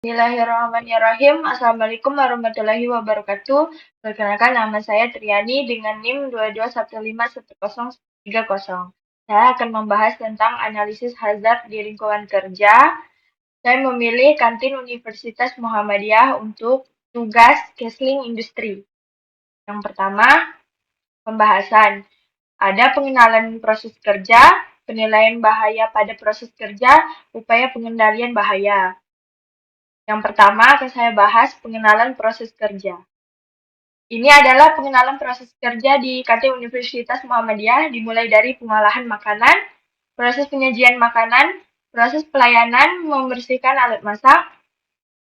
Bismillahirrahmanirrahim. Assalamualaikum warahmatullahi wabarakatuh. Perkenalkan nama saya Triani dengan NIM 22151030. Saya akan membahas tentang analisis hazard di lingkungan kerja. Saya memilih kantin Universitas Muhammadiyah untuk tugas counseling industri. Yang pertama, pembahasan. Ada pengenalan proses kerja, penilaian bahaya pada proses kerja, upaya pengendalian bahaya. Yang pertama akan saya bahas pengenalan proses kerja. Ini adalah pengenalan proses kerja di kantin Universitas Muhammadiyah dimulai dari pengolahan makanan, proses penyajian makanan, proses pelayanan, membersihkan alat masak,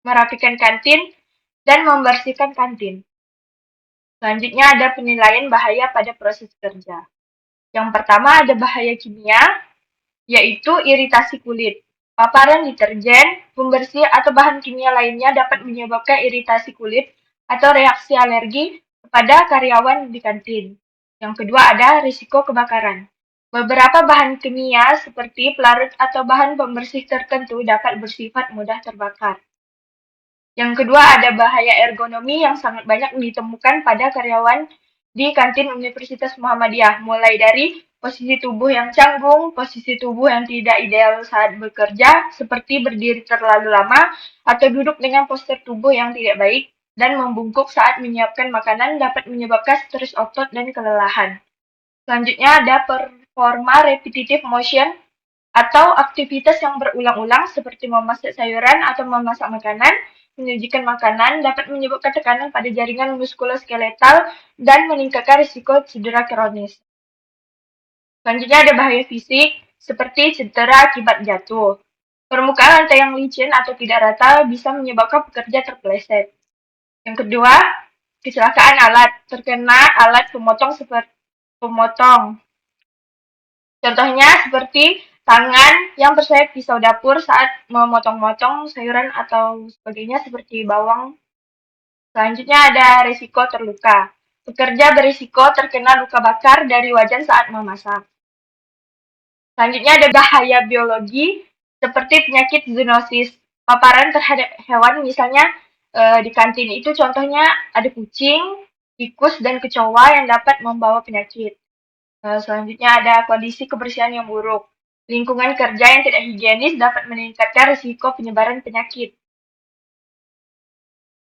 merapikan kantin, dan membersihkan kantin. Selanjutnya ada penilaian bahaya pada proses kerja. Yang pertama ada bahaya kimia, yaitu iritasi kulit. Paparan deterjen, pembersih, atau bahan kimia lainnya dapat menyebabkan iritasi kulit atau reaksi alergi kepada karyawan di kantin. Yang kedua ada risiko kebakaran. Beberapa bahan kimia seperti pelarut atau bahan pembersih tertentu dapat bersifat mudah terbakar. Yang kedua ada bahaya ergonomi yang sangat banyak ditemukan pada karyawan di kantin Universitas Muhammadiyah, mulai dari posisi tubuh yang canggung, posisi tubuh yang tidak ideal saat bekerja, seperti berdiri terlalu lama, atau duduk dengan postur tubuh yang tidak baik, dan membungkuk saat menyiapkan makanan dapat menyebabkan stres otot dan kelelahan. Selanjutnya ada performa repetitive motion atau aktivitas yang berulang-ulang seperti memasak sayuran atau memasak makanan, menyajikan makanan dapat menyebabkan tekanan pada jaringan muskuloskeletal dan meningkatkan risiko cedera kronis. Selanjutnya ada bahaya fisik seperti cedera akibat jatuh. Permukaan lantai yang licin atau tidak rata bisa menyebabkan pekerja terpeleset. Yang kedua, kecelakaan alat. Terkena alat pemotong seperti pemotong. Contohnya seperti tangan yang tersayat pisau dapur saat memotong-motong sayuran atau sebagainya seperti bawang. Selanjutnya ada risiko terluka. Pekerja berisiko terkena luka bakar dari wajan saat memasak. Selanjutnya ada bahaya biologi seperti penyakit zoonosis. Paparan terhadap hewan misalnya di kantin itu contohnya ada kucing, tikus, dan kecoa yang dapat membawa penyakit. Selanjutnya ada kondisi kebersihan yang buruk. Lingkungan kerja yang tidak higienis dapat meningkatkan risiko penyebaran penyakit.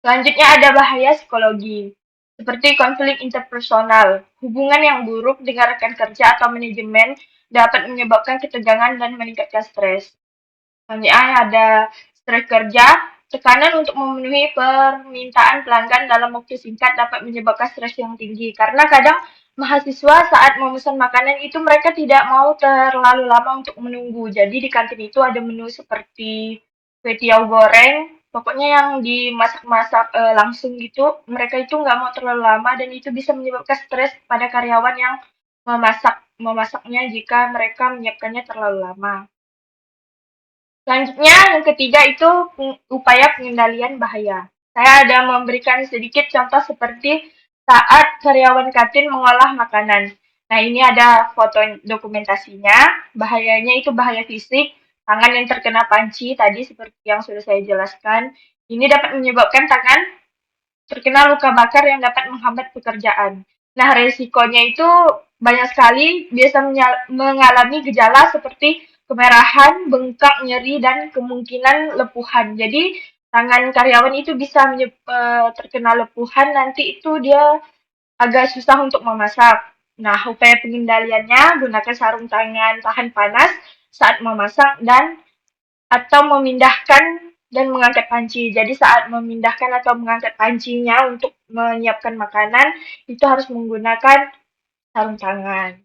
Selanjutnya ada bahaya psikologi, seperti konflik interpersonal. Hubungan yang buruk dengan rekan kerja atau manajemen dapat menyebabkan ketegangan dan meningkatkan stres. Selanjutnya ada stres kerja. Tekanan untuk memenuhi permintaan pelanggan dalam waktu singkat dapat menyebabkan stres yang tinggi. Karena kadang mahasiswa saat memesan makanan itu mereka tidak mau terlalu lama untuk menunggu. Jadi di kantin itu ada menu seperti kue tiaw goreng, pokoknya yang dimasak-masak langsung gitu. Mereka itu nggak mau terlalu lama dan itu bisa menyebabkan stres pada karyawan yang memasaknya jika mereka menyiapkannya terlalu lama. Selanjutnya, yang ketiga itu upaya pengendalian bahaya. Saya ada memberikan sedikit contoh seperti saat karyawan kantin mengolah makanan. Nah, ini ada foto dokumentasinya. Bahayanya itu bahaya fisik, tangan yang terkena panci tadi seperti yang sudah saya jelaskan. Ini dapat menyebabkan tangan terkena luka bakar yang dapat menghambat pekerjaan. Nah, resikonya itu banyak sekali, biasa mengalami gejala seperti kemerahan, bengkak, nyeri, dan kemungkinan lepuhan. Jadi, tangan karyawan itu bisa terkena lepuhan, nanti itu dia agak susah untuk memasak. Nah, upaya pengendaliannya, gunakan sarung tangan tahan panas saat memasak dan atau memindahkan dan mengangkat panci. Jadi saat memindahkan atau mengangkat pancinya untuk menyiapkan makanan, itu harus menggunakan sarung tangan.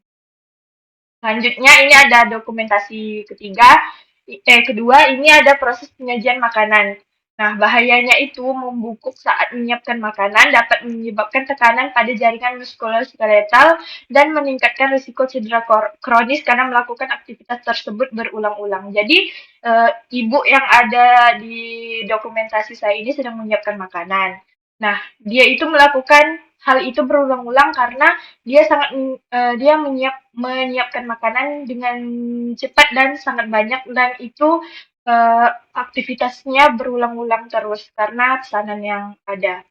Selanjutnya ini ada dokumentasi kedua ini ada proses penyajian makanan. Nah, bahayanya itu membungkuk saat menyiapkan makanan dapat menyebabkan tekanan pada jaringan muskuloskeletal dan meningkatkan risiko cedera kronis karena melakukan aktivitas tersebut berulang-ulang. Jadi, ibu yang ada di dokumentasi saya ini sedang menyiapkan makanan. Nah, dia itu melakukan hal itu berulang-ulang karena dia menyiapkan makanan dengan cepat dan sangat banyak dan itu aktivitasnya berulang-ulang terus karena pesanan yang ada.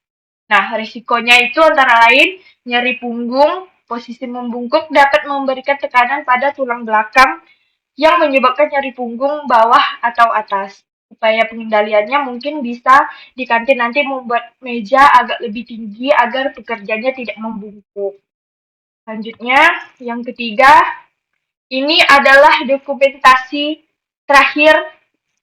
Nah, risikonya itu antara lain nyeri punggung, posisi membungkuk dapat memberikan tekanan pada tulang belakang yang menyebabkan nyeri punggung bawah atau atas. Upaya pengendaliannya mungkin bisa di kantin nanti membuat meja agak lebih tinggi agar pekerjanya tidak membungkuk. Selanjutnya, yang ketiga, ini adalah dokumentasi terakhir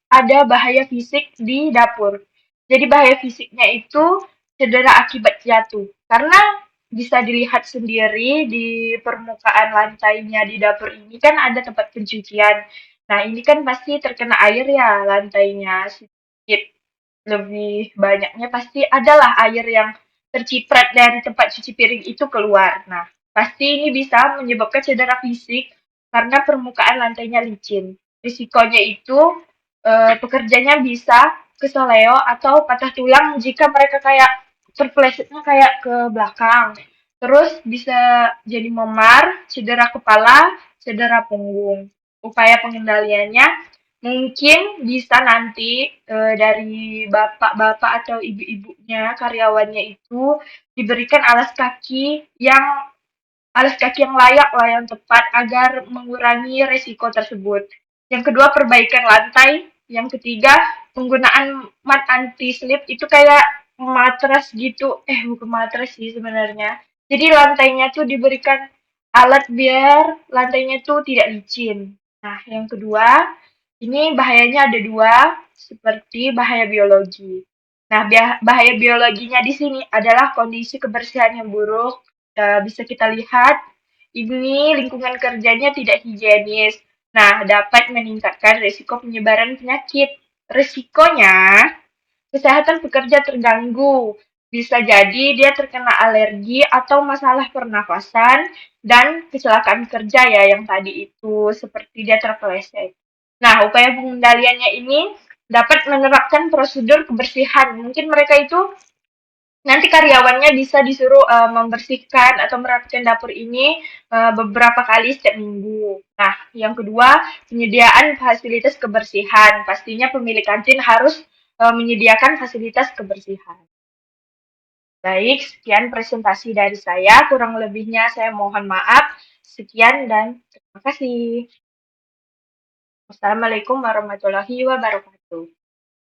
ada bahaya fisik di dapur. Jadi bahaya fisiknya itu cedera akibat jatuh. Karena bisa dilihat sendiri di permukaan lantainya di dapur ini kan ada tempat pencucian. Nah, ini kan pasti terkena air ya lantainya sedikit lebih banyaknya pasti adalah air yang terciprat dari tempat cuci piring itu keluar. Nah, pasti ini bisa menyebabkan cedera fisik karena permukaan lantainya licin. Risikonya itu pekerjanya bisa keseleo atau patah tulang jika mereka kayak terpelesetnya kayak ke belakang. Terus bisa jadi memar, cedera kepala, cedera punggung. Upaya pengendaliannya mungkin bisa nanti dari bapak-bapak atau ibu-ibunya karyawannya itu diberikan alas kaki yang layak lah yang tepat agar mengurangi resiko tersebut. Yang kedua, perbaikan lantai. Yang ketiga, penggunaan mat anti slip itu kayak matras gitu. Bukan matras sih sebenarnya. Jadi lantainya tuh diberikan alat biar lantainya tuh tidak licin. Nah, yang kedua, ini bahayanya ada dua, seperti bahaya biologi. Nah, bahaya biologinya di sini adalah kondisi kebersihan yang buruk. Bisa kita lihat, ini lingkungan kerjanya tidak higienis. Nah, dapat meningkatkan risiko penyebaran penyakit. Risikonya, kesehatan pekerja terganggu. Bisa jadi dia terkena alergi atau masalah pernafasan dan kecelakaan kerja ya yang tadi itu seperti dia terpeleset. Nah, upaya pengendaliannya ini dapat menerapkan prosedur kebersihan. Mungkin mereka itu nanti karyawannya bisa disuruh membersihkan atau merapikan dapur ini beberapa kali setiap minggu. Nah, yang kedua, penyediaan fasilitas kebersihan. Pastinya pemilik kantin harus menyediakan fasilitas kebersihan. Baik, sekian presentasi dari saya. Kurang lebihnya saya mohon maaf. Sekian dan terima kasih. Wassalamualaikum warahmatullahi wabarakatuh.